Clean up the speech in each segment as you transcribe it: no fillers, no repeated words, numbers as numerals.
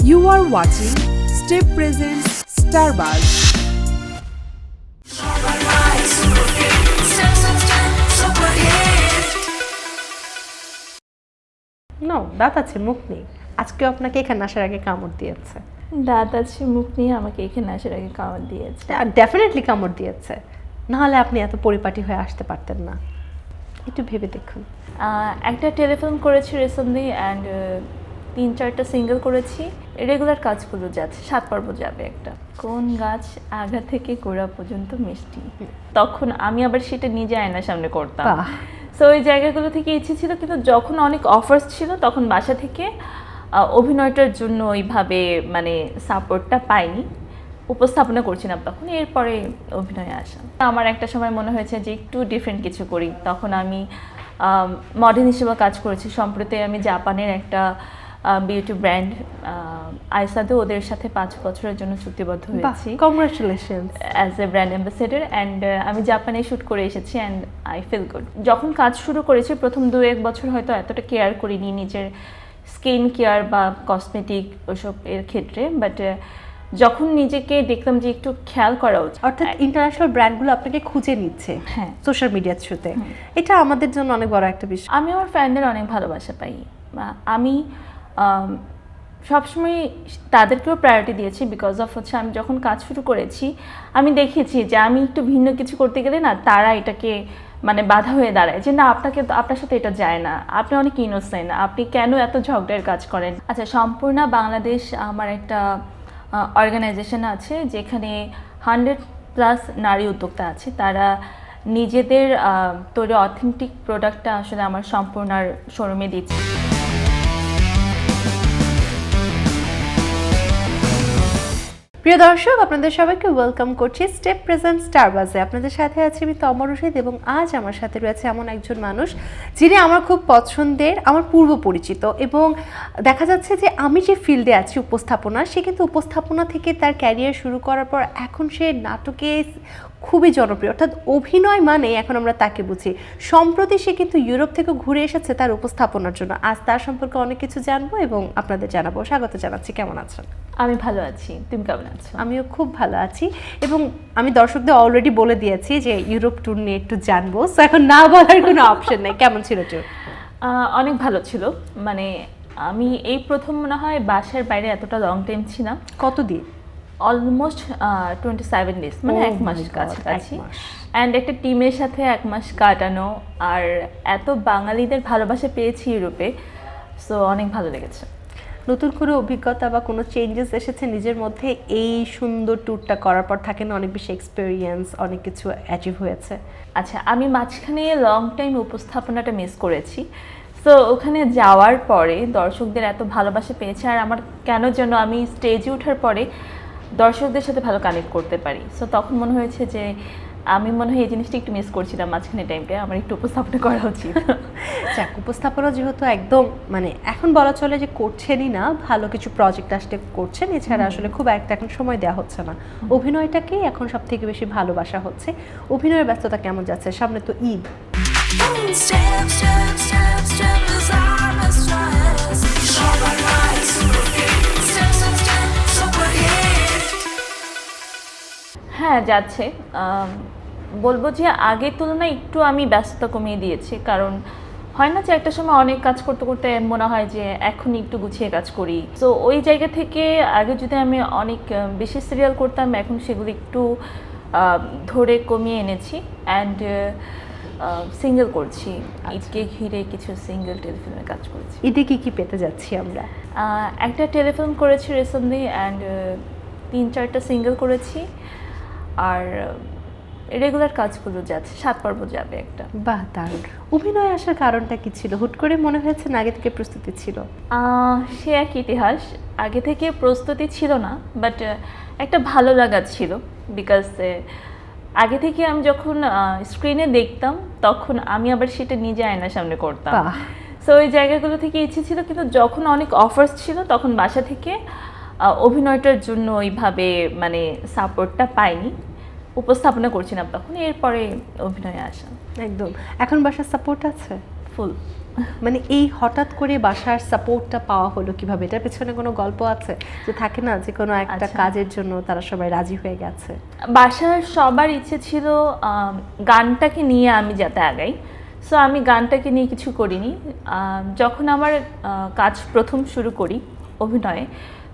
You are watching Step Presents Starbuzz. No দাঁত আছে মুখ নেই, আজকে আপনাকে এখানে আসার আগে কামড় দিয়েছে। দাঁত আছে মুখ নিয়ে আমাকে এখানে আসার আগে কামড় দিয়েছে। আর ডেফিনেটলি কামড় দিয়েছে, নাহলে আপনি এত পরিপাটি হয়ে আসতে পারতেন না। একটু ভেবে দেখুন। একটা টেলিফিল্ম করেছি রিসেন্টলি অ্যান্ড 3-4টা সিঙ্গেল করেছি। রেগুলার কাজগুলো যাচ্ছে, 7 পর্ব যাবে একটা। কোন গাছ আগা থেকে গোড়া পর্যন্ত মিষ্টি, তখন আমি আবার সেটা নিজে আয়নার সামনে করতাম। সো ওই জায়গাগুলো থেকে ইচ্ছে ছিল, কিন্তু যখন অনেক অফার্স ছিল তখন বাসা থেকে অভিনয়টার জন্য ওইভাবে মানে সাপোর্টটা পাইনি, উপস্থাপনা করছিলাম তখন। এরপরে অভিনয়ে আসা আমার একটা সময় মনে হয়েছে যে একটু ডিফারেন্ট কিছু করি। তখন আমি মডেল হিসেবে কাজ করেছি। সম্প্রতি আমি জাপানের একটা বিউটি ব্র্যান্ড আইসাদো, ওদের সাথে 5 বছরের জন্য চুক্তিবদ্ধ হয়েছি। Congratulations as a brand ambassador. And আমি জাপানে শ্যুট করে এসেছি অ্যান্ড আই ফিল গুড। যখন কাজ শুরু করেছি প্রথম 2-1 বছর হয়তো এতটা কেয়ার করিনি নিজের স্কিন কেয়ার বা কসমেটিক ওসব এর ক্ষেত্রে, বাট যখন নিজেকে দেখলাম যে একটু খেয়াল করা উচিত, অর্থাৎ ইন্টারন্যাশনাল ব্র্যান্ডগুলো আপনাকে খুঁজে নিচ্ছে হ্যাঁ সোশ্যাল মিডিয়ার থ্রুতে, এটা আমাদের জন্য অনেক বড় একটা বিষয়। আমি আমার ফ্যানদের অনেক ভালোবাসা পাই। আমি সবসময় তাদেরকেও প্রায়োরিটি দিয়েছি বিকজ অফ হচ্ছে আমি যখন কাজ শুরু করেছি আমি দেখেছি যে আমি একটু ভিন্ন কিছু করতে গেলে না তারা এটাকে মানে বাধা হয়ে দাঁড়ায় যে না আপনার সাথে এটা যায় না, আপনি অনেক ইনোসেন্ট, আপনি কেন এত ঝগড়ার কাজ করেন। আচ্ছা, সম্পূর্ণ বাংলাদেশ আমার একটা অর্গানাইজেশন আছে যেখানে 100+ নারী উদ্যোক্তা আছে। তারা নিজেদের তৈরি অথেন্টিক প্রোডাক্টটা আসলে আমার সম্পূর্ণার শোরুমে দিচ্ছে। প্রিয় দর্শক, আপনাদের সবাইকে ওয়েলকাম করছি স্টেপ প্রেজেন্ট স্টারবাজে। আপনাদের সাথে আছি আমি তমা রশিদ এবং আজ আমার সাথে রয়েছে এমন একজন মানুষ যিনি আমার খুব পছন্দের, আমার পূর্ব পরিচিত। এবং দেখা যাচ্ছে যে আমি যে ফিল্ডে আছি উপস্থাপনা, সে কিন্তু উপস্থাপনা থেকে তার ক্যারিয়ার শুরু করার পর এখন সে নাটকে খুবই জনপ্রিয়, অর্থাৎ অভিনয় মানে এখন আমরা তাকে বুঝি। সম্প্রতি সে কিন্তু ইউরোপ থেকে ঘুরে এসেছে তার উপস্থাপনার জন্য। আজ তার সম্পর্কে অনেক কিছু জানবো এবং আপনাদের জানাবো। স্বাগত জানাচ্ছি, কেমন আছেন? আমি ভালো আছি, তুমি কেমন আছো? আমিও খুব ভালো আছি এবং আমি দর্শকদের অলরেডি বলে দিয়েছি যে ইউরোপ ট্যুর নিয়ে একটু জানবো, সো এখন না বলার কোনো অপশন নেই। কেমন ছিল ট্যুর? অনেক ভালো ছিল। মানে আমি এই প্রথম মনে হয় বাসার বাইরে এতটা লং টাইম ছিলাম। কতদিন? অলমোস্ট 27 ডেজ, মানে 1 মাস কাছাকাছি। অ্যান্ড একটা টিমের সাথে 1 মাস কাটানো, আর এত বাঙালিদের ভালোবাসা পেয়েছি ইউরোপে, সো অনেক ভালো লেগেছে। নতুন কোনো অভিজ্ঞতা বা কোনো চেঞ্জেস এসেছে নিজের মধ্যে এই সুন্দর ট্যুরটা করার পর? থাকে না অনেক বেশি এক্সপেরিয়েন্স, অনেক কিছু অ্যাচিভ হয়েছে। আচ্ছা, আমি মাঝখানে লং টাইম উপস্থাপনাটা মিস করেছি। সো ওখানে যাওয়ার পরে দর্শকদের এত ভালোবাসা পেয়েছে, আর আমার কেন যেন আমি স্টেজে ওঠার পরে দর্শকদের সাথে ভালো কানেক্ট করতে পারি। সো তখন মনে হয়েছে যে আমি মনে হয় এই জিনিসটা একটু মিস করছিলাম মাঝখানে টাইমটা, আমার একটু উপস্থাপনা করা উচিত। যাক, উপস্থাপনা যেহেতু একদম মানে এখন বলা চলে যে করছেনই না, ভালো কিছু প্রজেক্ট আসতে করছেন, এছাড়া আসলে খুব একটা এখন সময় দেওয়া হচ্ছে না। অভিনয়টাকেই এখন সব থেকে বেশি ভালোবাসা হচ্ছে। অভিনয়ের ব্যস্ততা কেমন যাচ্ছে? সামনে তো ঈদ। হ্যাঁ, যাচ্ছে। বলবো যে আগের তুলনায় একটু আমি ব্যস্ততা কমিয়ে দিয়েছি, কারণ হয় না যে একটা সময় অনেক কাজ করতে করতে মনে হয় যে এখন একটু গুছিয়ে কাজ করি। তো ওই জায়গা থেকে আগে যদি আমি অনেক বেশি সিরিয়াল করতাম, এখন সেগুলো একটু ধরে কমিয়ে এনেছি। অ্যান্ড সিঙ্গেল করছি, ঈদকে ঘিরে কিছু সিঙ্গেল টেলিফিল্মে কাজ করেছি। ঈদে কি কি পেতে যাচ্ছি আমরা? একটা টেলিফিল্ম করেছি রিসেন্টলি অ্যান্ড 3-4টা সিঙ্গেল করেছি, আর রেগুলার কাজগুলো যাচ্ছে, 7 পর্ব যাবে একটা। বাহ, দারুণ। অভিনয় আসার কারণটা কি ছিল? হুট করে মনে হয়েছে না আগে থেকে প্রস্তুতি ছিল? সে এক ইতিহাস। আগে থেকে প্রস্তুতি ছিল না, বাট একটা ভালো লাগা ছিল। বিকজ আগে থেকে আমি যখন স্ক্রিনে দেখতাম তখন আমি আবার সেটা নিজে আয়নার সামনে করতাম। সো ওই জায়গাগুলো থেকে ইচ্ছে ছিল, কিন্তু যখন অনেক অফার্স ছিল তখন বাসা থেকে অভিনয়টার জন্য ওইভাবে মানে সাপোর্টটা পাইনি, উপস্থাপনা করছিলাম তখন। এরপরে অভিনয়ে আসা। একদম। এখন বাসার সাপোর্ট আছে ফুল। মানে এই হঠাৎ করে বাসার সাপোর্টটা পাওয়া হলো কিভাবে? এটার পেছনে কোনো গল্প আছে যে থাকে না যে কোনো একটা আচ্ছা। কাজের জন্য তারা সবাই রাজি হয়ে গেছে? বাসার সবার ইচ্ছে ছিল গানটাকে নিয়ে আমি যাতে আগাই। সো আমি গানটাকে নিয়ে কিছু করিনি। যখন আমার কাজ প্রথম শুরু করি অভিনয়ে,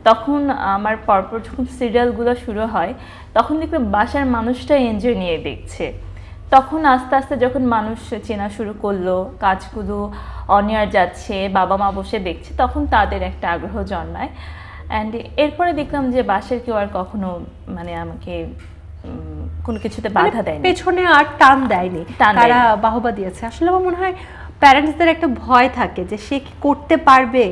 তখন আমার পরপর যখন সিরিয়ালগুলো শুরু হয়, তখন দেখবে বাসার মানুষটাই এনজয় নিয়ে দেখছে। তখন আস্তে আস্তে যখন মানুষ চেনা শুরু করলো, কাজগুলো অনিয়ার যাচ্ছে, বাবা মা বসে দেখছে, তখন তাদের একটা আগ্রহ জন্মায়। অ্যান্ড এরপরে দেখলাম যে বাসার কেউ আর কখনো মানে আমাকে কোনো কিছুতে বাধা দেয়নি। পেছনে আর টান দেয়নি, টান তারা দেয়নি। বাহবা দিয়েছে। আসলে আমার মনে হয় প্যারেন্টসদের একটা ভয় থাকে যে সে কি করতে পারবে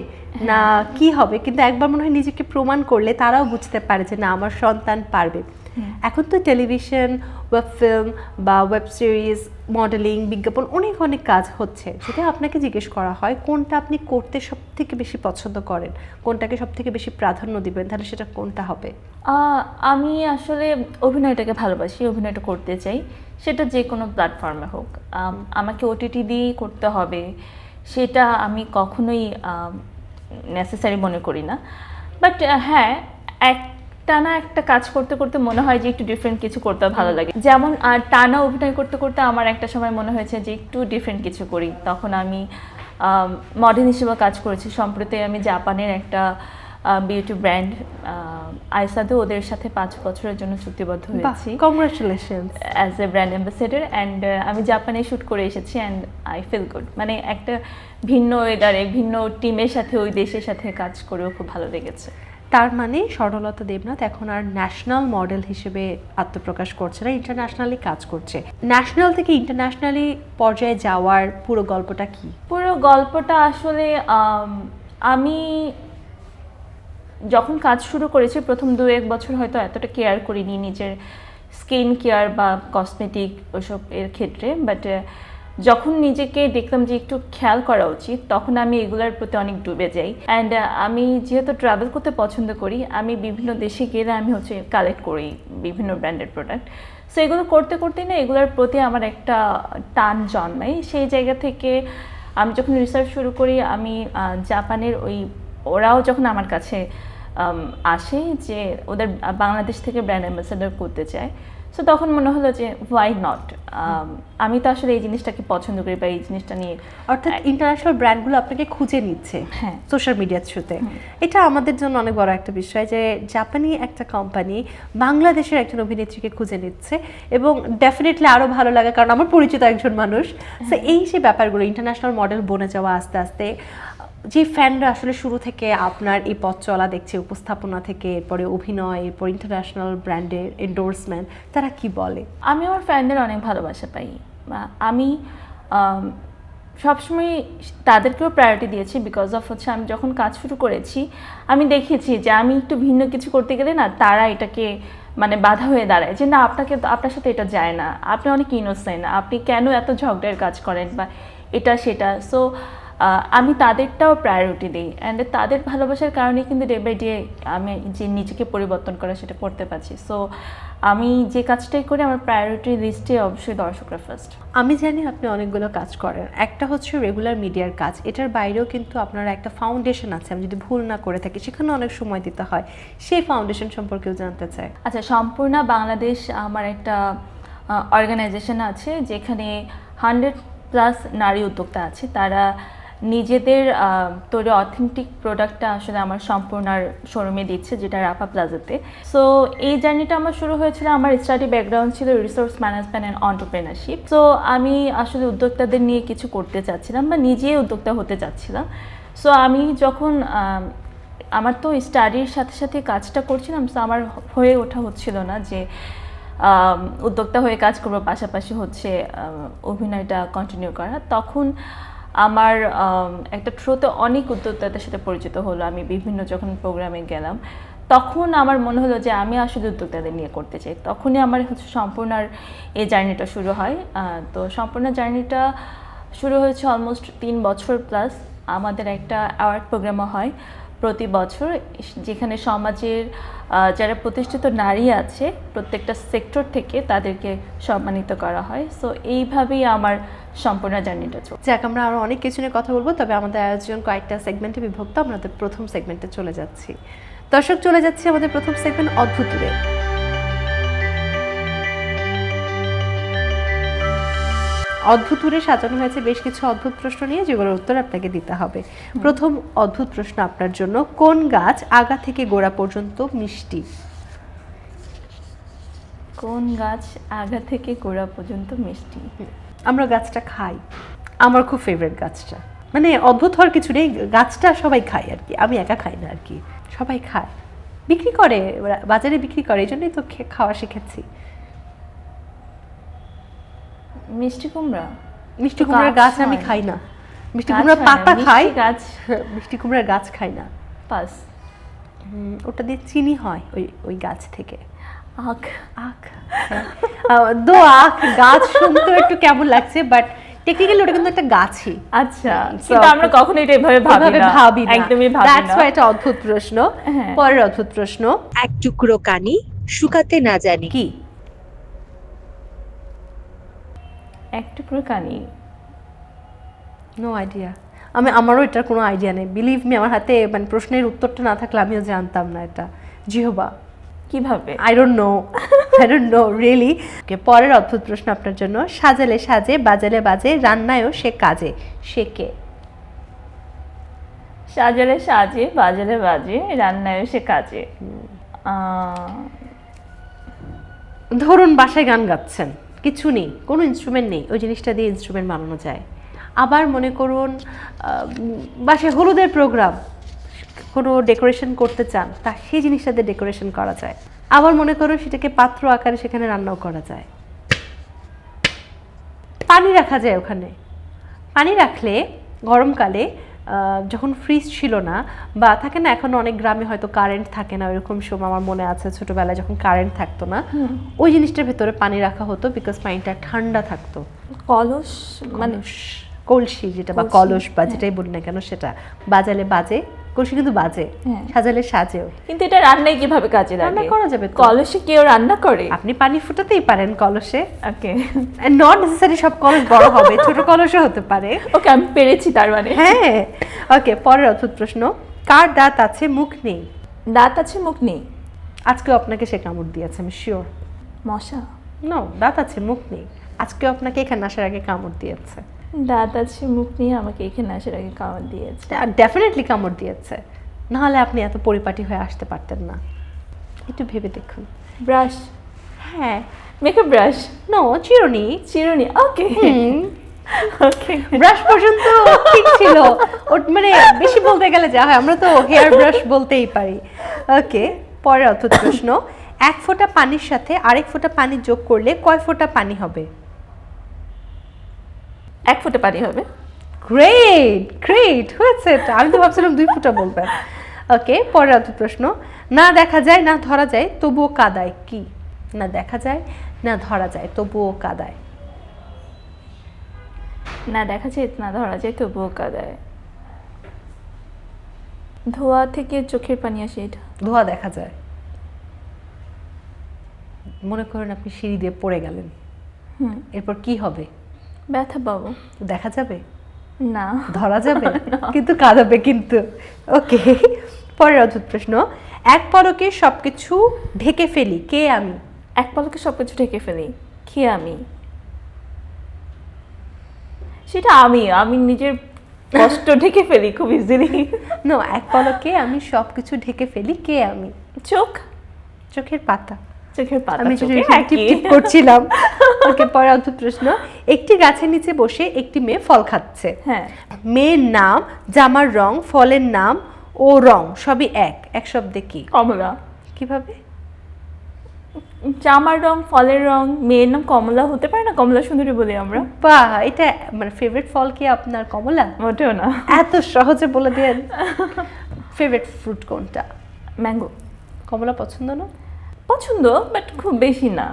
না কি হবে, কিন্তু একবার মনে হয় নিজেকে প্রমাণ করলে তারাও বুঝতে পারে যে না আমার সন্তান পারবে। এখন তো টেলিভিশন, ওয়েব ফিল্ম বা ওয়েব সিরিজ, মডেলিং, বিজ্ঞাপন অনেক অনেক কাজ হচ্ছে। যদি আপনাকে জিজ্ঞেস করা হয় কোনটা আপনি করতে সব থেকে বেশি পছন্দ করেন, কোনটাকে সব থেকে বেশি প্রাধান্য দিবেন, তাহলে সেটা কোনটা হবে? আমি আসলে অভিনয়টাকে ভালোবাসি, অভিনয়টা করতে চাই, সেটা যে কোনো প্ল্যাটফর্মে হোক। আমাকে ওটিটি দিয়েই করতে হবে সেটা আমি কখনোই নেসেসারি মনে করি না। বাট হ্যাঁ, টানা একটা কাজ করতে করতে মনে হয় যে একটু ডিফারেন্ট কিছু করতে ভালো লাগে। যেমন টানা অভিনয় করতে করতে আমার একটা সময় মনে হয়েছে যে একটু ডিফারেন্ট কিছু করি। তখন আমি মডেল হিসেবে কাজ করেছি। সম্প্রতি আমি জাপানের একটা বিউটি ব্র্যান্ড আইসাদু, ওদের সাথে 5 বছরের জন্য চুক্তিবদ্ধ হয়েছি congratulations as a brand ambassador. And আমি জাপানে শ্যুট করে এসেছি অ্যান্ড আই ফিল গুড। মানে একটা ভিন্ন ওয়েদারে, ভিন্ন টিমের সাথে, ওই দেশের সাথে কাজ করেও খুব ভালো লেগেছে। তার মানে স্বর্ণলতা দেবনাথ এখন আর ন্যাশনাল মডেল হিসেবে আত্মপ্রকাশ করছে না, ইন্টারন্যাশনালি কাজ করছে। ন্যাশনাল থেকে ইন্টারন্যাশনালি পর্যায়ে যাওয়ার পুরো গল্পটা কি? পুরো গল্পটা আসলে আমি যখন কাজ শুরু করেছি প্রথম 2-1 বছর হয়তো এতটা কেয়ার করিনি নিজের স্কিন কেয়ার বা কসমেটিক ওসব এর ক্ষেত্রে। বাট যখন নিজেকে দেখলাম যে একটু খেয়াল করা উচিত, তখন আমি এগুলোর প্রতি অনেক ডুবে যাই। অ্যান্ড আমি যেহেতু ট্রাভেল করতে পছন্দ করি, আমি বিভিন্ন দেশে গেলে আমি কালেক্ট করি বিভিন্ন ব্র্যান্ডের প্রোডাক্ট। সো এগুলো করতে করতে না এগুলোর প্রতি আমার একটা টান জন্মায়। সেই জায়গা থেকে আমি যখন রিসার্চ শুরু করি, আমি জাপানের ওরাও যখন আমার কাছে আসে যে ওদের বাংলাদেশ থেকে ব্র্যান্ড অ্যাম্বাসেডর করতে চায়, সো তখন মনে হলো যে ওয়াই নট। আমি তো আসলে এই জিনিসটাকে পছন্দ করি বা এই জিনিসটা নিয়ে, অর্থাৎ ইন্টারন্যাশনাল ব্র্যান্ডগুলো আপনাকে খুঁজে নিচ্ছে হ্যাঁ সোশ্যাল মিডিয়ার থ্রুতে। এটা আমাদের জন্য অনেক বড় একটা বিষয় যে জাপানি একটা কোম্পানি বাংলাদেশের একজন অভিনেত্রীকে খুঁজে নিচ্ছে, এবং ডেফিনেটলি আরও ভালো লাগে কারণ আমার পরিচিত একজন মানুষ। সো এই যে ব্যাপারগুলো ইন্টারন্যাশনাল মডেল বনে যাওয়া আস্তে আস্তে, যে ফ্যানরা আসলে শুরু থেকে আপনার এই পথ চলা দেখছে, উপস্থাপনা থেকে এরপরে অভিনয়, এরপর ইন্টারন্যাশনাল ব্র্যান্ডের এন্ডোর্সমেন্ট, তারা কি বলে? আমি আমার ফ্যানদের অনেক ভালোবাসা পাই। আমি সবসময় তাদেরকেও প্রায়োরিটি দিয়েছি বিকজ অফ আমি যখন কাজ শুরু করেছি আমি দেখেছি যে আমি একটু ভিন্ন কিছু করতে গেলে না তারা এটাকে মানে বাধা হয়ে দাঁড়ায় যে না আপনার সাথে এটা যায় না, আপনি অনেক ইনোসেন্ট, আপনি কেন এত ঝগড়ার কাজ করেন বা এটা সেটা। সো আমি তাদেরটাও প্রায়োরিটি দিই। অ্যান্ড তাদের ভালোবাসার কারণে কিন্তু ডে বাই ডে আমি যে নিজেকে পরিবর্তন করা সেটা করতে পারছি। সো আমি যে কাজটাই করি আমার প্রায়োরিটি লিস্টে অবশ্যই দর্শকরা ফার্স্ট। আমি জানি আপনি অনেকগুলো কাজ করেন, একটা হচ্ছে রেগুলার মিডিয়ার কাজ, এটার বাইরেও কিন্তু আপনার একটা ফাউন্ডেশন আছে, আমি যদি ভুল না করে থাকি, সেখানে অনেক সময় দিতে হয়। সেই ফাউন্ডেশন সম্পর্কেও জানতে চাই। আচ্ছা, সম্পূর্ণ বাংলাদেশ আমার একটা অর্গানাইজেশন আছে যেখানে 100+ নারী উদ্যোক্তা আছে। তারা নিজেদের তৈরি অথেন্টিক প্রোডাক্টটা আসলে আমার সম্পূর্ণার শোরুমে দিচ্ছে, যেটা রাপা প্লাজাতে। সো এই জার্নিটা আমার শুরু হয়েছিল, আমার স্টাডি ব্যাকগ্রাউন্ড ছিল resource management and entrepreneurship. So আমি আসলে উদ্যোক্তাদের নিয়ে কিছু করতে চাচ্ছিলাম বা নিজেই উদ্যোক্তা হতে চাচ্ছিলাম। সো আমি যখন আমার তো স্টাডির সাথে সাথে কাজটা করছিলাম, সো আমার হয়ে ওঠা হচ্ছিল না যে উদ্যোক্তা হয়ে কাজ করবো, পাশাপাশি হচ্ছে অভিনয়টা কন্টিনিউ করা। তখন আমার একটা থ্রুতে অনেক উদ্যোক্তাদের সাথে পরিচিত হলো। আমি বিভিন্ন যখন প্রোগ্রামে গেলাম তখন আমার মনে হলো যে আমি আসলে উদ্যোক্তাদের নিয়ে করতে চাই। তখনই আমার হচ্ছে সম্পূর্ণার এই জার্নিটা শুরু হয়। তো সম্পূর্ণ জার্নিটা শুরু হয়েছে অলমোস্ট 3 বছর প্লাস। আমাদের একটা অ্যাওয়ার্ড প্রোগ্রামও হয়, প্রতি বছর যেখানে সমাজের যারা প্রতিষ্ঠিত নারী আছে প্রত্যেকটা সেক্টর থেকে তাদেরকে সম্মানিত করা হয়। সো এইভাবেই আমার সম্পূর্ণ জার্নিটা চলছে। যাক, আমরা আরও অনেক কিছু নিয়ে কথা বলবো, তবে আমাদের আয়োজন কয়েকটা সেগমেন্টে বিভক্ত। আমাদের প্রথম সেগমেন্টে চলে যাচ্ছি। দর্শক, চলে যাচ্ছি আমাদের প্রথম সেগমেন্ট অদ্ভুতুরে। অদ্ভুতুরে সাজানো হয়েছে বেশ কিছু অদ্ভুত প্রশ্ন নিয়ে, যেগুলোর উত্তর আপনাকে দিতে হবে। প্রথম অদ্ভুত প্রশ্ন আপনার জন্য, কোন গাছ আগা থেকে গোড়া পর্যন্ত মিষ্টি? কোন গাছ আগা থেকে গোড়া পর্যন্ত মিষ্টি? আমরা গাছটা খাই, আমার খুব ফেভারিট গাছটা। মানে অদ্ভুত হওয়ার কিছু নেই, গাছটা সবাই খায় আর কি, আমি একা খাই না আর কি, সবাই খায়, বিক্রি করে, বাজারে বিক্রি করে, এই জন্যই তো খাওয়া শিখেছি। মিষ্টি কুমড়া? মিষ্টি কুমড়ার গাছ আমি খাই না, মিষ্টি কুমড়ার পাতা খাই, গাছ মিষ্টি কুমড়ার গাছ খাই না। পাস। ওটা দিয়ে চিনি হয় ওই গাছ থেকে। আখ? আখ, দো আখ গাছ শুনতে একটু কেমন লাগছে, বাট টেকনিক্যালি ওটা কিন্তু একটা গাছই। আচ্ছা, কিন্তু আমরা কখনো এটা এভাবে ভাবি না, একদমই ভাবি না। দ্যাটস ওয়াই এটা অদ্ভুত প্রশ্ন। পরের অদ্ভুত প্রশ্ন, এক টুকরো কানি শুকাতে না জানি কি? এক টুকরো কানি? No idea. আমারও এটার কোনো আইডিয়া নেই, বিলিভ মি। আমার হাতে মানে প্রশ্নের উত্তরটা না থাকলে আমিও জানতাম না এটা। জিহবা? কিভাবে? I don't know really. পরের অদ্ভুত প্রশ্ন আপনার জন্য, সাজালে সাজে বাজালে বাজে রান্নায়ও সে কাজে, সে কে? সাজালে সাজে বাজালে বাজে রান্নায়ও সে কাজে। ধরুন বাসায় গান গাচ্ছেন, কিছু নেই, কোনো ইনস্ট্রুমেন্ট নেই, ওই জিনিসটা দিয়ে ইনস্ট্রুমেন্ট বানানো যায়। আবার মনে করুন বাসায় হলুদের প্রোগ্রাম, কোনো ডেকোরেশন করতে চান, তা সেই জিনিসটা দিয়ে ডেকোরেশন করা যায়। আবার মনে করুন সেটাকে পাত্র আকারে সেখানে রান্নাও করা যায়। পানি রাখা যায় ওখানে, পানি রাখলে গরমকালে যখন ফ্রিজ ছিল না, বা থাকে না এখন অনেক গ্রামে হয়তো কারেন্ট থাকে না, ওইরকম সময় আমার মনে আছে ছোটবেলায় যখন কারেন্ট থাকতো না, ওই জিনিসটার ভেতরে পানি রাখা হতো, বিকজ পানিটা ঠান্ডা থাকতো। কলস মানে কলসি যেটা, বা কলস বা যেটাই বলি না কেন সেটা। বাজালে বাজে, কলসি কিন্তু বাজে, সাজালে সাজেও। কিন্তু এটা রান্নায় কিভাবে কাজে লাগে? রান্না করা যাবে। কলসে কেউ রান্না করে? আপনি পানি ফুটাতেই পারেন কলসে। ওকে, নট নেসেসারি সব কলস বড় হবে, ছোট কলসও হতে পারে। ওকে, আমি পেরেছি তার মানে। হ্যাঁ, ওকে। পরের অদ্ভুত প্রশ্ন, কার দাঁত আছে মুখ নেই? দাঁত আছে মুখ নেই? আজকেও আপনাকে সে কামড় দিয়েছে, আমি শিওর। মশা? নো, দাঁত আছে মুখ নেই, আজকেও আপনাকে এখানে আসার আগে কামড় দিয়েছে। দাঁত আছে মুখ নেই, আমাকে এখানে আসার আগে কামড় দিয়েছে। ডেফিনেটলি কামড় দিয়েছে, নাহলে আপনি এত পরিপাটি হয়ে আসতে পারতেন না। একটু ভেবে দেখুন। ব্রাশ? হ্যাঁ। Makeup brush? নো, চিরুনি। চিরুনি? ওকে ওকে, ব্রাশ পর্যন্ত ঠিক ছিল, মানে বেশি বলতে গেলে যা হয়, আমরা তো হেয়ার ব্রাশ বলতেই পারি। ওকে, পরের অদ্ভুত প্রশ্ন, এক ফোঁটা পানির সাথে আরেক ফোঁটা পানি যোগ করলে কয় ফোঁটা পানি হবে? এক ফোঁটা পানি হবে। গ্রেট হয়েছে এটা, আমি তো ভাবছিলাম 2 ফোঁটা বলবেন। ওকে, পরের অদ্ভুত প্রশ্ন, না দেখা যায় না ধরা যায় তবুও কাদায়, কি? না দেখা যায় না ধরা যায় তবুও কাদায়। না দেখা যায় না ধরা যায় তবুও কাদায়। ধোয়া থেকে চোখের পানি আসে, এটা? ধোয়া দেখা যায়। মনে করেন আপনি সিঁড়ি দিয়ে পড়ে গেলেন, এরপর কি হবে? ব্যথা পাবো। দেখা যাবে না, ধরা যাবে কিন্তু কাঁদাবে কিন্তু। ওকে, পরের অদ্ভুত প্রশ্ন, এক পলকে সবকিছু ঢেকে ফেলি, কে আমি? এক পলকে সবকিছু ঢেকে ফেলি, কে আমি? সেটা আমি নিজের কষ্ট ঢেকে ফেলি খুব ইজিলি। নো, এক পলকে আমি সবকিছু ঢেকে ফেলি, কে আমি? চোখ? চোখের পাতা। চোখের পাতা? আমি টিপ করছিলাম। ওকে, পরের অদ্ভুত প্রশ্ন, একটি গাছের নিচে বসে একটি মেয়ে ফল খাচ্ছে। হ্যাঁ। মেয়ের নাম, জামার রং, ফলের নাম ও রং সবই এক শব্দে কি? কমলা। কিভাবে? জামার রং, ফলের রং, মেয়ের নাম কমলা হতে পারে না? কমলা সুন্দরী বলি আমরা। বাহ, এটা মানে ফেভারিট ফল কি আপনার কমলা? মোটেও না। এত সহজে বলে দেন। ফেভারিট ফ্রুট কোনটা? ম্যাঙ্গো। কমলা পছন্দ না? পছন্দ, বাট খুব বেশি না।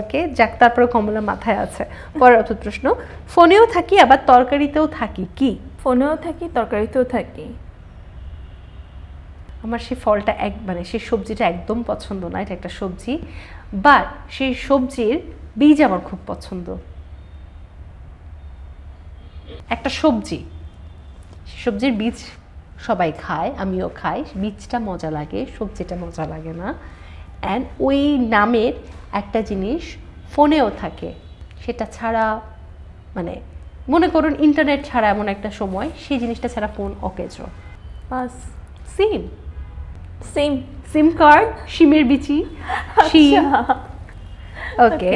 ওকে, যাক, তারপরে কমলা মাথায় আছে। পরের অদ্ভুত প্রশ্ন, ফোনেও থাকি আবার তরকারিতেও থাকি, কি? ফোনেও থাকি তরকারিতেও থাকি, আমার সেই ফলটা মানে সেই সবজিটা একদম পছন্দ না, এটা একটা সবজি, বাট সেই সবজির বীজ আমার খুব পছন্দ। একটা সবজি, সবজির বীজ সবাই খায়, আমিও খাই, বীজটা মজা লাগে, সবজিটা মজা লাগে না। অ্যান্ড ওই নামের একটা জিনিস ফোনেও থাকে, সেটা ছাড়া মানে মনে করুন ইন্টারনেট ছাড়া এমন একটা সময়, সেই জিনিসটা ছাড়া ফোন অকেজ। পাস। সিম, সেম। সিম কার্ড, শিমের বিচি, শিম। ওকে,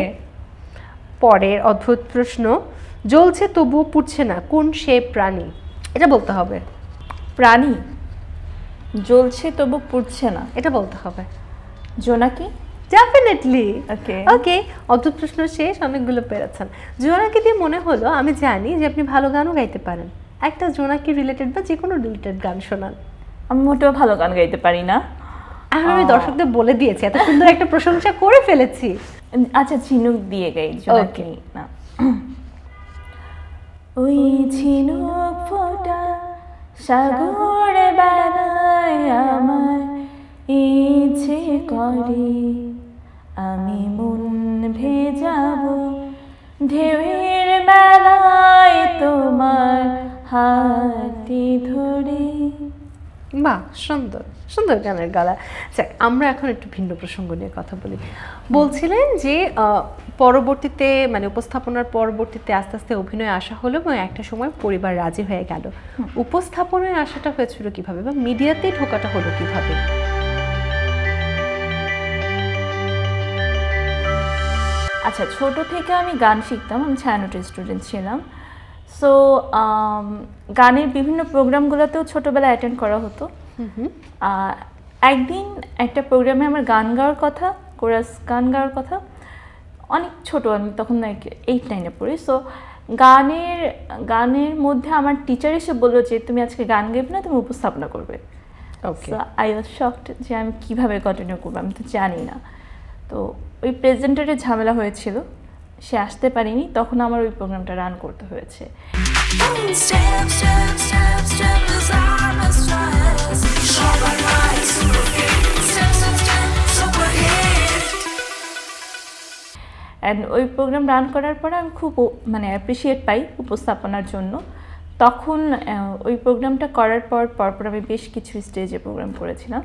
পরের অদ্ভুত প্রশ্ন, জ্বলছে তবুও পুড়ছে না, কোন সে প্রাণী? এটা বলতে হবে। প্রাণী জ্বলছে তবু পুড়ছে না, এটা বলতে হবে। জোনাকি। ডেফিনেটলি। ওকে। ওকে, অদ্ভুত প্রশ্ন শেষ, অনেকগুলো পেরেছেন। জোনাকি দিয়ে মনে হলো আমি জানি যে আপনি ভালো গানও গাইতে পারেন, একটা জোনাকি রিলেটেড বা যে কোনো রিলেটেড গান শোনান। আমি মোটেও ভালো গান গাইতে পারি না। এখন আমি দর্শকদের বলে দিয়েছি, এত সুন্দর একটা প্রশংসা করে ফেলেছি। আচ্ছা, ঝিনুক দিয়ে গাই, জোনাকি না। ওই ঝিনুক ফোঁটা সাগরে বেড়ায়, আমার ইচ্ছে করে আমি মন ভেজাবো ঢেউয়ের মেলায় তোমার হাতটি ধরে। বাহ, সুন্দর সুন্দর গানের গলা। যাক, আমরা এখন একটু ভিন্ন প্রসঙ্গ নিয়ে কথা বলি। বলছিলেন যে পরবর্তীতে মানে উপস্থাপনার পরবর্তীতে আস্তে আস্তে অভিনয়ে আসা হলো এবং একটা সময় পরিবার রাজি হয়ে গেল। উপস্থাপনায় আসাটা হয়েছিল কিভাবে বা মিডিয়াতে ঢোকাটা হলো কিভাবে? আচ্ছা, ছোট থেকে আমি গান শিখতাম, আমি ছায়ানটের স্টুডেন্ট ছিলাম। সো গানের বিভিন্ন প্রোগ্রামগুলোতেও ছোটোবেলায় অ্যাটেন্ড করা হতো। একদিন একটা প্রোগ্রামে আমার গান গাওয়ার কথা, কোরাস গান গাওয়ার কথা, অনেক ছোট, আমি তখন 8-9-এ পড়ি। সো গানের মধ্যে আমার টিচার এসে বললো যে তুমি আজকে গান গাইবে না, তুমি উপস্থাপনা করবে। ওকে, আই ওয়াজ শকড যে আমি কীভাবে কন্টিনিউ করবো, আমি তো জানি না। তো ওই প্রেজেন্টারের ঝামেলা হয়েছিল, সে আসতে পারেনি, তখন আমার ওই প্রোগ্রামটা রান করতে হয়েছে। অ্যান্ড ওই প্রোগ্রাম রান করার পরে আমি খুব মানে অ্যাপ্রিসিয়েট পাই উপস্থাপনার জন্য। তখন ওই প্রোগ্রামটা করার পর আমি বেশ কিছু স্টেজে প্রোগ্রাম করেছিলাম,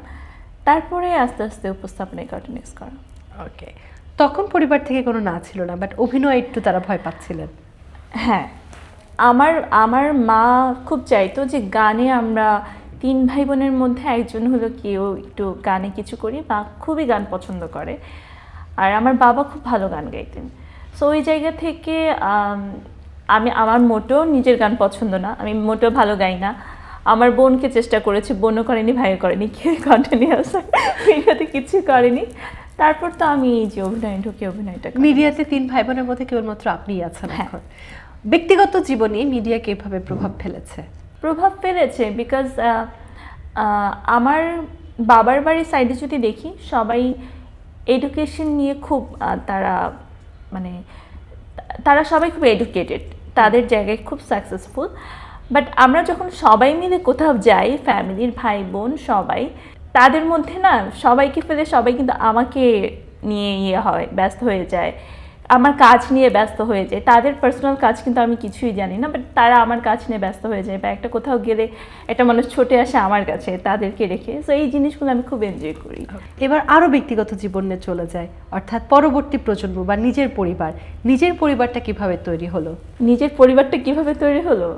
তারপরে আস্তে আস্তে উপস্থাপনায় কন্টিনিউ করা। ওকে, তখন পরিবার থেকে কোনো না ছিল না, বাট অভিনয় একটু তারা ভয় পাচ্ছিলেন। হ্যাঁ, আমার মা খুব চাইতো যে গানে আমরা 3 ভাই বোনের মধ্যে একজন হলো কেউ একটু গানে কিছু করি, বা খুবই গান পছন্দ করে, আর আমার বাবা খুব ভালো গান গাইতেন। সো ওই জায়গা থেকে আমার মোটেও নিজের গান পছন্দ না, আমি মোটেও ভালো গাই না। আমার বোনকে চেষ্টা করেছি, বোনও করেনি, ভাইও করেনি, কেউ কন্টিনিউয়াস মিডিয়াতে কিছু করেনি। তারপর তো আমি এই যে অভিনয় ঢুকে অভিনয়টা। মিডিয়াতে 3 ভাই বোনের মধ্যে কেবলমাত্র আপনিই আছেন এখন। ব্যক্তিগত জীবনে মিডিয়া কিভাবে প্রভাব ফেলেছে? প্রভাব ফেলেছে বিকজ আমার বাবার বাড়ির সাইডে যদি দেখি, সবাই এডুকেশন নিয়ে খুব তারা সবাই খুব এডুকেটেড, তাদের জায়গায় খুব সাকসেসফুল। বাট আমরা যখন সবাই মিলে কোথাও যাই, ফ্যামিলির ভাই বোন সবাই, তাদের মধ্যে না সবাইকে ফেলে সবাই কিন্তু আমাকে নিয়ে ব্যস্ত হয়ে যায়, আমার কাজ নিয়ে ব্যস্ত হয়ে যায়। তাদের পার্সোনাল কাজ কিন্তু আমি কিছুই জানি না, বাট তারা আমার কাজ নিয়ে ব্যস্ত হয়ে যায়, বা একটা কোথাও গেলে একটা মানুষ ছুটে আসে আমার কাছে তাদেরকে রেখে। সো এই জিনিসগুলো আমি খুব এনজয় করি। এবার আরও ব্যক্তিগত জীবনে চলে যায়, অর্থাৎ পরবর্তী প্রজন্ম বা নিজের পরিবারটা কিভাবে তৈরি হলো? নিজের পরিবারটা কিভাবে তৈরি হলো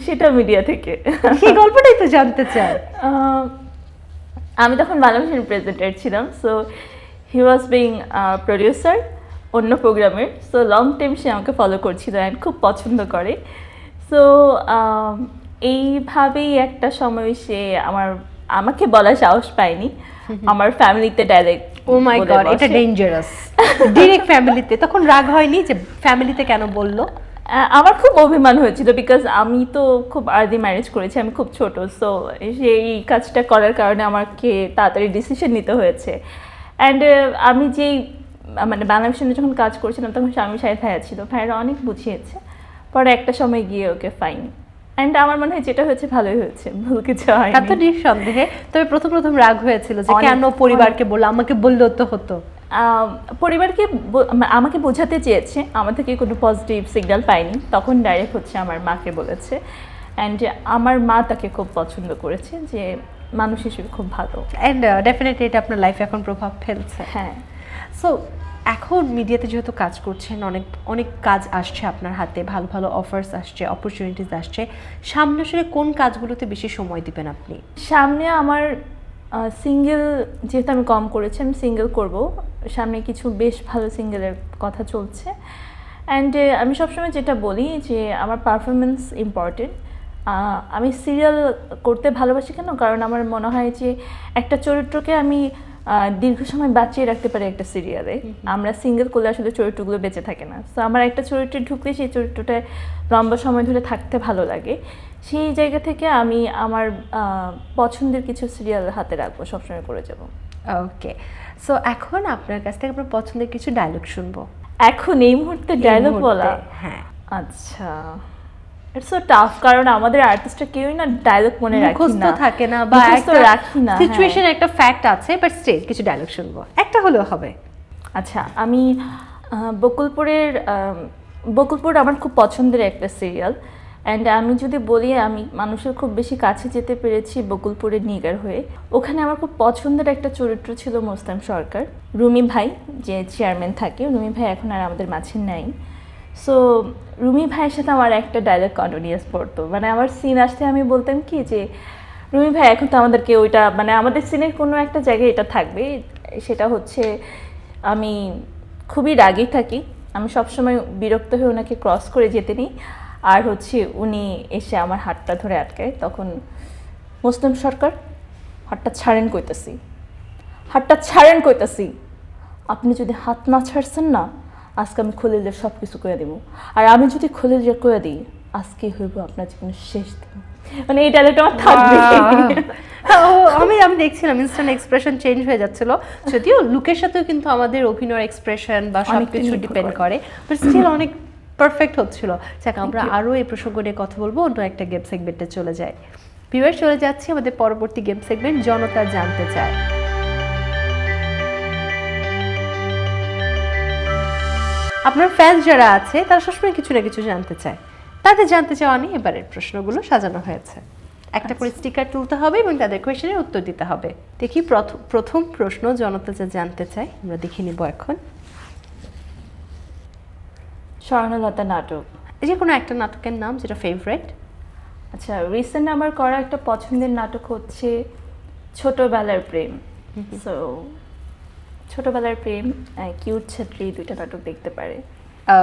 সেটা মিডিয়া থেকে। সেই গল্পটাই তো জানতে চাই। আমি তখন বাংলাদেশের প্রেজেন্টার ছিলাম, so he was being producer অন্য প্রোগ্রামের। সো লং টাইম সে আমাকে ফলো করছিল অ্যান্ড খুব পছন্দ করে। সো এইভাবেই একটা সময় সে আমাকে বলার সাহস পায়নি, আমার ফ্যামিলিতে ডাইরেক্ট। ও মাই গড, এটা ডেঞ্জারাস। ডাইরেক্ট ফ্যামিলিতে? তখন রাগ হয়নি যে ফ্যামিলিতে কেন বললো? আমার খুব অভিমান হয়েছিল, বিকজ আমি তো খুব আর্লি ম্যারেজ করেছি, আমি খুব ছোট। সো সেই কাজটা করার কারণে আমাকে তাড়াতাড়ি ডিসিশন নিতে হয়েছে। অ্যান্ড আমি যেই মানে বাংলাদেশে যখন কাজ করছিলাম, তখন স্বামী সাহেব ভাইয়া ছিল, ভাইয়ারা অনেক বুঝিয়েছে, পরে একটা সময় গিয়ে ওকে ফাইন অ্যান্ড আমার মনে হয় যেটা হয়েছে ভালোই হয়েছে, ভুল কিছু হয়নি। তা তো নিঃসন্দেহে। তবে প্রথম প্রথম রাগ হয়েছিল যে অনেক, কেন পরিবারকে বললো, আমাকে বললেও তো হতো। পরিবারকে আমাকে বোঝাতে চেয়েছে, আমার থেকে কোনো পজিটিভ সিগন্যাল পাইনি, তখন ডাইরেক্ট হচ্ছে আমার মাকে বলেছে। অ্যান্ড আমার মা তাকে খুব পছন্দ করেছে, যে মানুষ হিসেবে খুব ভালো। অ্যান্ড ডেফিনেটলি এটা আপনার লাইফে এখন প্রভাব ফেলছে। হ্যাঁ। সো এখন মিডিয়াতে যেহেতু কাজ করছেন, অনেক অনেক কাজ আসছে আপনার হাতে, ভালো ভালো অফার্স আসছে, অপরচুনিটিস আসছে, সামনে আসলে কোন কাজগুলোতে বেশি সময় দিবেন আপনি? সামনে আমার সিঙ্গেল, যেহেতু আমি কম করেছি, আমি সিঙ্গেল করব। সামনে কিছু বেশ ভালো সিঙ্গেলের কথা চলছে। অ্যান্ড আমি সবসময় যেটা বলি যে আমার পারফরমেন্স ইম্পর্টেন্ট। আমি সিরিয়াল করতে ভালোবাসি কেন, কারণ আমার মনে হয় যে একটা চরিত্রকে আমি দীর্ঘ সময় বাঁচিয়ে রাখতে পারি একটা সিরিয়ালে। আমরা সিঙ্গেল করলে আসলে চরিত্রগুলো বেঁচে থাকে না। তো আমার একটা চরিত্রে ঢুকলে সেই চরিত্রটায় লম্বা সময় ধরে থাকতে ভালো লাগে। সেই জায়গা থেকে আমি আমার পছন্দের কিছু সিরিয়াল হাতে রাখবো, সবসময় করে যাব। ওকে, সো এখন আপনার কাছ থেকে আপনার পছন্দের কিছু ডায়লগ শুনবো। এখন এই মুহূর্তে ডায়লগ বলা? হ্যাঁ। আচ্ছা, ইটস সো টাফ, কারণ আমাদের আর্টিস্টরা কেউই না ডায়লগ মনে রাখি মুখস্থ না, থাকে না, বা মুখস্থ একটা রাখি না। সিচুয়েশন, একটা ফ্যাক্ট আছে, বাট স্টিল কিছু ডায়লগ শুনবো, একটা হলেও হবে। আচ্ছা, আমি বকুলপুর আমার খুব পছন্দের একটা সিরিয়াল। অ্যান্ড আমি যদি বলি, আমি মানুষের খুব বেশি কাছে যেতে পেরেছি বকুলপুরের নিগার হয়ে। ওখানে আমার খুব পছন্দের একটা চরিত্র ছিল মোস্তাম সরকার, রুমি ভাই যে চেয়ারম্যান থাকে। রুমি ভাই এখন আর আমাদের মাঝে নাই। সো রুমি ভাইয়ের সাথে আমার একটা ডায়লগ কন্টিনিউয়াস পড়তো, মানে আমার সিন আসতে আমি বলতাম কি যে রুমি ভাই এখন তো আমাদেরকে ওইটা, মানে আমাদের সিনের কোনো একটা জায়গায় এটা থাকবে, সেটা হচ্ছে আমি খুবই রাগী থাকি, আমি সবসময় বিরক্ত হয়ে ওনাকে ক্রস করে যেতে নিই, আর হচ্ছে উনি এসে আমার হাতটা ধরে আটকায়। তখন মোস্তাম সরকার, হাতটা ছাড়েন কইতাছি, হাতটা ছাড়েন কইতাছি, আপনি যদি হাত না ছাড়ছেন না, আজকে আমি খলিলের সব কিছু করে দেবো, আর আমি যদি খলিলের করে দিই, আজকেই হইব আপনার জীবনের শেষ দিন। মানে এই ডায়লগটা আমার থাকবে। আমি দেখছিলাম ইনস্ট্যান্ট এক্সপ্রেশন চেঞ্জ হয়ে যাচ্ছিল, যদিও লুকের সাথেও কিন্তু আমাদের অভিনয়ের এক্সপ্রেশন বা সবকিছু ডিপেন্ড করে, বাট স্টিল অনেক পারফেক্ট হচ্ছিল। যাক, আমরা আরও এই প্রসঙ্গ নিয়ে কথা বলবো অন্য একটা গেম সেগমেন্টে চলে যাই। ভিউয়ার, চলে যাচ্ছি আমাদের পরবর্তী গেম সেগমেন্ট জনতা জানতে চায়। আপনার ফ্যান্স যারা আছে তারা সবসময় কিছু না কিছু জানতে চায়, তাদের জানতে চাওয়া নিয়ে এবারের প্রশ্নগুলো সাজানো হয়েছে। একটা করে স্টিকার তুলতে হবে এবং তাদের কোয়েশ্চেনের উত্তর দিতে হবে। দেখি প্রথম প্রশ্ন জনতা যা জানতে চায়, আমরা দেখে নিব এখন। স্বর্ণলতা নাটক, যে কোনো একটা নাটকের নাম যেটা ফেভারিট। আচ্ছা, রিসেন্ট আমার করা একটা পছন্দের নাটক হচ্ছে ছোটবেলার প্রেম। সো ছোটবেলার প্রেম, কিউট ছাত্রী, দুইটা নাটক দেখতে পারে।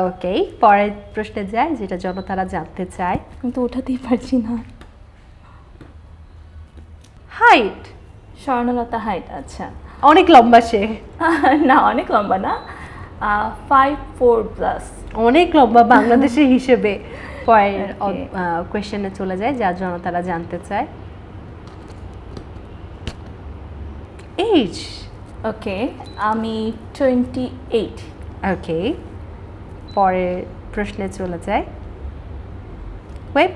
ওকে, পরের প্রশ্নে যায় যেটা জনতারা জানতে চায়। কিন্তু উঠাতেই পারছি না। হাইট। স্বর্ণলতা হাইট, আচ্ছা। অনেক লম্বা সে? না, অনেক লম্বা না, 5'4+। অনেক লম্বা বাংলাদেশের হিসেবে। পরের কোয়েশ্চেনে চলে যায় যা জনতারা জানতে চায়। এজ। ওকে, আমি 28। ওকে, পরের প্রশ্নে চলে যায়। ওয়েব,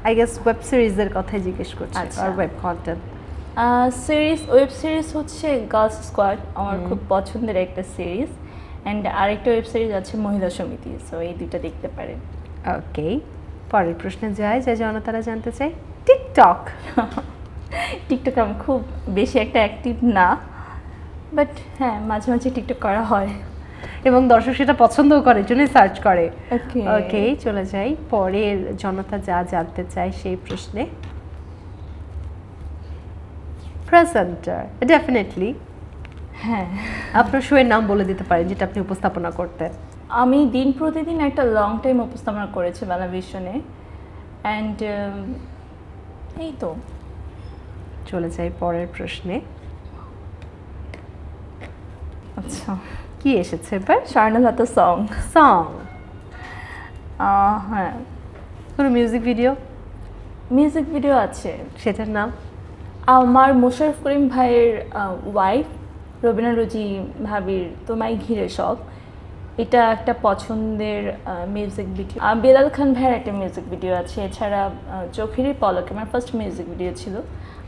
আই গেস ওয়েব সিরিজের কথাই জিজ্ঞেস করছে, আর ওয়েব কন্টেন্ট। ওয়েব সিরিজ হচ্ছে গার্লস স্কোয়াড, আমার খুব পছন্দের একটা সিরিজ। অ্যান্ড আরেকটা ওয়েব সিরিজ আছে মহিলা সমিতি, সো এই দুইটা দেখতে পারে। ওকে, পরের প্রশ্নে যায় যা জনতারা জানতে চায়। টিকটক। টিকটক আমি খুব বেশি একটা অ্যাক্টিভ না, বাট হ্যাঁ, মাঝে মাঝে টিকটক করা হয় এবং দর্শক সেটা পছন্দও করে, জন্যই সার্চ করে। ওকে, চলে যাই পরের জনতা যা জানতে চায় সেই প্রশ্নে। Presenter, definitely. হ্যাঁ, আপনার শোয়ের নাম বলে দিতে পারেন যেটা আপনি উপস্থাপনা করতেন। আমি দিন প্রতিদিন একটা লং টাইম উপস্থাপনা করেছি বাংলাভিশনে। অ্যান্ড এই তো। চলে যাই পরের প্রশ্নে। আচ্ছা, কি এসেছে এবার? স্বর্ণলতা সং। হ্যাঁ। কোনো মিউজিক ভিডিও আছে, সেটার নাম? আমার মোশাররফ করিম ভাইয়ের ওয়াইফ রবিনা রোজি ভাবির তোমায় ঘিরে সব, এটা একটা পছন্দের মিউজিক ভিডিও। বেলাল খান ভাইয়ের একটা মিউজিক ভিডিও আছে, এছাড়া চোখেরই পলকে আমার ফার্স্ট মিউজিক ভিডিও ছিল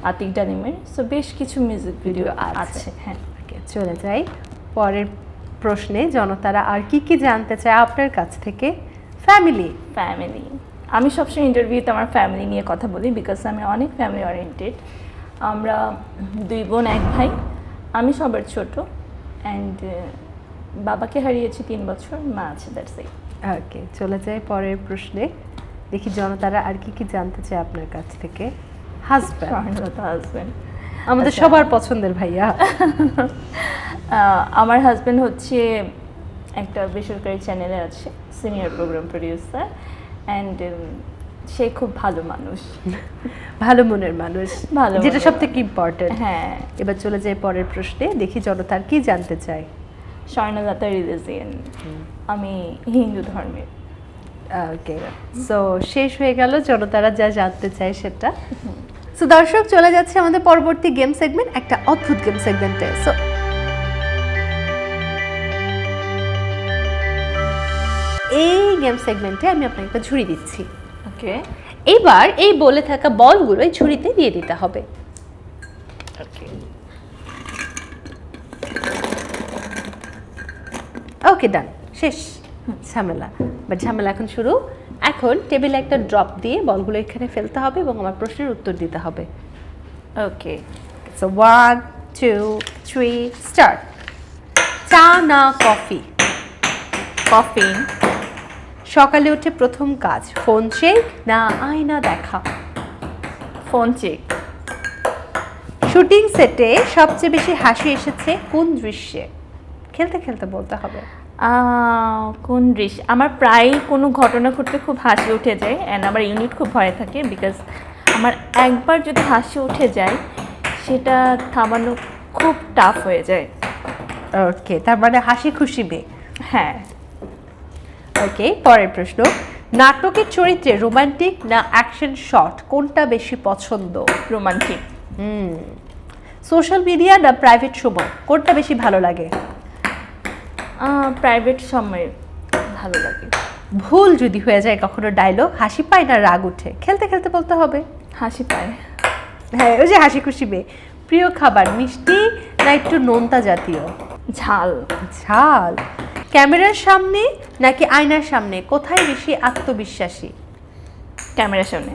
আতিক ডালিমের। সো বেশ কিছু মিউজিক ভিডিও আছে। হ্যাঁ, ওকে, চলে যাই পরের প্রশ্নে। জনতারা আর কি কি জানতে চায় আপনার কাছ থেকে? ফ্যামিলি। আমি সবসময় ইন্টারভিউতে আমার ফ্যামিলি নিয়ে কথা বলি, বিকজ আমি অনেক ফ্যামিলি ওরিয়েন্টেড। আমরা 2 বোন 1 ভাই, আমি সবার ছোট, অ্যান্ড বাবাকে হারিয়েছি 3 বছর, মা আছে, দ্যাটস ইট। ওকে, চলে যাই পরের প্রশ্নে। দেখি জনতারা আর কি কি জানতে চায় আপনার কাছ থেকে। হাজব্যান্ড, আমাদের আচ্ছা। সবার পছন্দের ভাইয়া। আমার হাজব্যান্ড হচ্ছে একটা বেসরকারি চ্যানেলে আছে, সিনিয়র প্রোগ্রাম প্রডিউসার, অ্যান্ড সে খুব ভালো মানুষ। ভালো মনের মানুষ, ভালো যেটা মনের সব থেকে ইম্পর্টেন্ট। হ্যাঁ। এবার চলে যাই পরের প্রশ্নে। দেখি জনতার কি জানতে চায়। স্বর্ণলতা রিলিজিয়ান, আমি হিন্দু ধর্মের। ওকে, সো শেষ হয়ে গেল জনতারা যা জানতে চায় সেটা। সো দর্শক, চলে যাচ্ছে আমাদের পরবর্তী গেম সেগমেন্ট, একটা অদ্ভুত গেম সেগমেন্টে। সো এই গেম সেগমেন্টে আমি আপনাকে একটা ঝুড়ি দিচ্ছি। ওকে, এইবার এই বলে থাকা বলগুলো এই ঝুড়িতে দিয়ে দিতে হবে। ওকে, ওকে, ডান, শেষ ঝামেলা। বাট ঝামেলা এখন শুরু। এখন টেবিলে একটা ড্রপ দিয়ে বলগুলো এখানে ফেলতে হবে এবং আমার প্রশ্নের উত্তর দিতে হবে। ওকে। So 1 2 3 start. চা না কফি? কফি। সকালে উঠে প্রথম কাজ ফোন চেক না আয়না দেখা? Phone check. শুটিং সেটে সবচেয়ে বেশি হাসি এসেছে কোন দৃশ্যে? খেলতে খেলতে বলতে হবে। কোন দৃশ্য? আমার প্রায় কোনো ঘটনা ঘটলে খুব হাসি উঠে যায়, অ্যান্ড আমার ইউনিট খুব ভয় থাকে, বিকজ আমার একবার যদি হাসি উঠে যায় সেটা থামানো খুব টাফ হয়ে যায়। ওকে, তার মানে হাসি খুশি মেয়ে। হ্যাঁ। ওকে, পরের প্রশ্ন। নাটকের চরিত্রে রোমান্টিক না অ্যাকশন শট কোনটা বেশি পছন্দ? রোমান্টিক। সোশ্যাল মিডিয়া না প্রাইভেট সময় কোনটা বেশি ভালো লাগে? প্রাইভেট সময় ভালো লাগে। ভুল যদি হয়ে যায় কখনো ডায়লগ, হাসি পায় না রাগ উঠে? খেলতে খেলতে বলতে হবে। হাসি পায়। হ্যাঁ, ওই যে হাসি খুশি মেয়ে। প্রিয় খাবার মিষ্টি না একটু নোনতা জাতীয়? ঝাল। ঝাল। ক্যামেরার সামনে নাকি আয়নার সামনে কোথায় বেশি আত্মবিশ্বাসী? ক্যামেরার সামনে।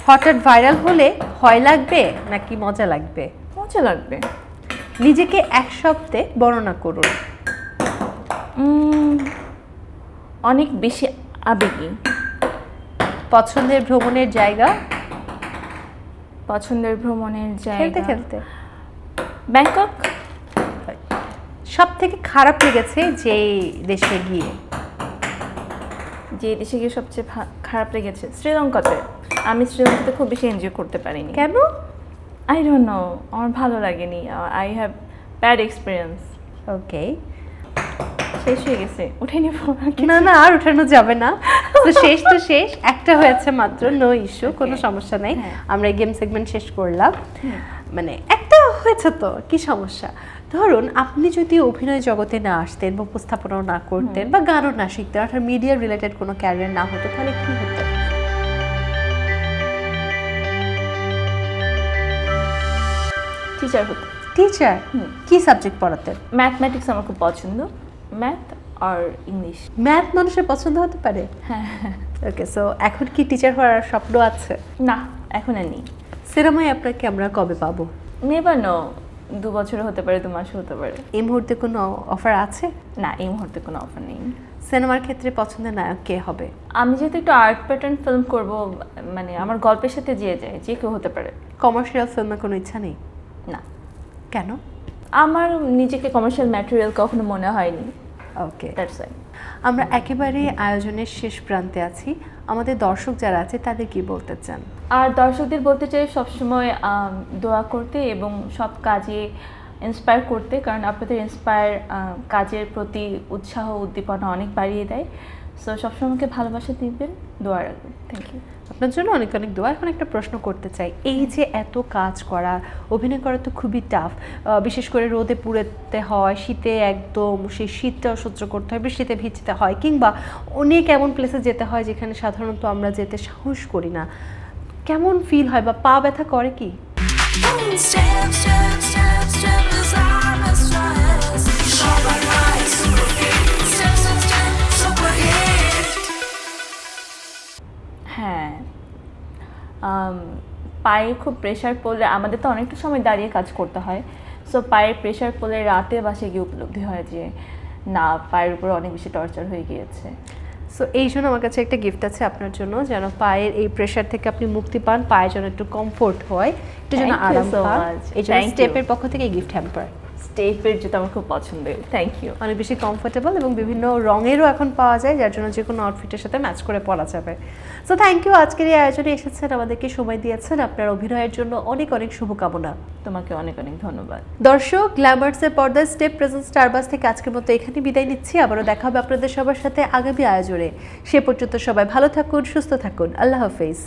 হঠাৎ ভাইরাল হলে ভয় লাগবে নাকি মজা লাগবে? মজা লাগবে। নিজেকে এক শব্দে বর্ণনা করুন। অনেক বেশি আবেগী। পছন্দের ভ্রমণের জায়গা? পছন্দের ভ্রমণের খেলতে জায়গা খেলতে। ব্যাংকক। সব থেকে খারাপ লেগেছে যে দেশে গিয়ে? যে দেশে গিয়ে সবচেয়ে খারাপ লেগেছে শ্রীলঙ্কাতে। আমি শ্রীলঙ্কাতে খুব বেশি এনজয় করতে পারিনি। কেন? আই ডোন্ট নো, আমার ভালো লাগেনি। I have bad experience. Okay, শেষ হয়ে গেছে, উঠে নিব। না না, আর উঠানো যাবে না। তো শেষ তো শেষ, একটা হয়েছে মাত্র, নো ইস্যু, কোনো সমস্যা নেই। হ্যাঁ। আমরা এই গেম সেগমেন্ট শেষ করলাম। মানে একটা হয়েছে তো কি সমস্যা? ধরুন আপনি যদি অভিনয় জগতে না আসতেন বা উপস্থাপনাও না করতেন বা গানও না শিখতেন, অর্থাৎ মিডিয়া রিলেটেড কোনো ক্যারিয়ার না হতো, তাহলে কি হতো? টিচার হতো। টিচার? কি সাবজেক্ট পড়াতেন? ম্যাথমেটিক্স আমার খুব পছন্দ, ম্যাথ আর ইংলিশ। ম্যাথ মানুষের পছন্দ হতে পারে। হ্যাঁ। ওকে, সো এখন কি টিচার হওয়ার স্বপ্ন আছে? না, এখন আর নেই। সিনেমায় আপনাকে আমরা কবে পাবো? নেভার নো, 2 বছর হতে পারে, 2 মাস হতে পারে। এই মুহূর্তে কোনো অফার আছে? না, এই মুহূর্তে কোনো অফার নেই। সিনেমার ক্ষেত্রে পছন্দের নায়ক কে হবে? আমি যেহেতু একটু আর্ট প্যাটার্ন ফিল্ম করব, মানে আমার গল্পের সাথে যে যায়, যে কেউ হতে পারে। কমার্শিয়াল ফিল্মে কোনো ইচ্ছা নেই? না, কেন? আমার নিজেকে কমার্শিয়াল ম্যাটেরিয়াল কখনো মনে হয়নি। ওকে, দ্যাটস ওয়াই। আমরা একেবারে আয়োজনের শেষ প্রান্তে আছি। আমাদের দর্শক যারা আছে তাদের কি বলতে চান? আর দর্শকদের বলতে চাই সবসময় দোয়া করতে এবং সব কাজে ইন্সপায়ার করতে, কারণ আপনাদের ইন্সপায়ার কাজের প্রতি উৎসাহ উদ্দীপনা অনেক বাড়িয়ে দেয়। সো সবসময়কে ভালোবাসা দিবেন, দোয়া রাখবেন। Thank you. আপনার জন্য অনেক অনেক দোয়া। এখন একটা প্রশ্ন করতে চাই, এই যে এত কাজ করা, অভিনয় করা তো খুবই টাফ, বিশেষ করে রোদে পুড়তে হয়, শীতে একদম সেই শীতটাও সহ্য করতে হয়, বৃষ্টিতে ভিজতে হয়, কিংবা অনেক এমন প্লেসে যেতে হয় যেখানে সাধারণত আমরা যেতে সাহস করি না। কেমন ফিল হয় বা পা ব্যথা করে কি? Step, step, step, step, as I'm a stress. Super high, super fit. Step, step, step, super hit. হ্যাঁ, পায়ে খুব প্রেশার পড়লে, আমাদের তো অনেকটা সময় দাঁড়িয়ে কাজ করতে হয়, সো পায়ে প্রেশার পড়লে রাতে বাসে গিয়ে উপলব্ধি হয় যে না, পায়ের উপর অনেক বেশি টর্চার হয়ে গিয়েছে। সো এই জন্য আমার কাছে একটা গিফট আছে আপনার জন্য, যেন পায়ের এই প্রেশার থেকে আপনি মুক্তি পান, পায়ে যেন একটু কমফোর্ট হয়, একটু যেন Thank you আরাম so পান। much. এই জন্য Thank you. স্টেপের পক্ষ থেকে গিফট হ্যাম্পার স্টেপের জুতো আমার খুব পছন্দের, থ্যাংক ইউ। অনেক বেশি কমফোর্টেবল এবং বিভিন্ন রঙেরও এখন পাওয়া যায়, যার জন্য যে কোনো আউটফিটের সাথে ম্যাচ করে পরা যাবে। সো থ্যাংক ইউ, আজকের এই আয়োজনে এসেছেন, আমাদেরকে সময় দিয়েছেন, আপনার অভিনয়ের জন্য অনেক অনেক শুভকামনা। তোমাকে অনেক অনেক ধন্যবাদ। দর্শক, গ্ল্যামার্সের পর্দায় স্টেপ প্রেজেন্ট স্টারবাস থেকে আজকের মতো এখানে বিদায় নিচ্ছি। আবারও দেখা হবে আপনাদের সবার সাথে আগামী আয়োজনে। সে পর্যন্ত সবাই ভালো থাকুন, সুস্থ থাকুন। আল্লাহ হাফেজ।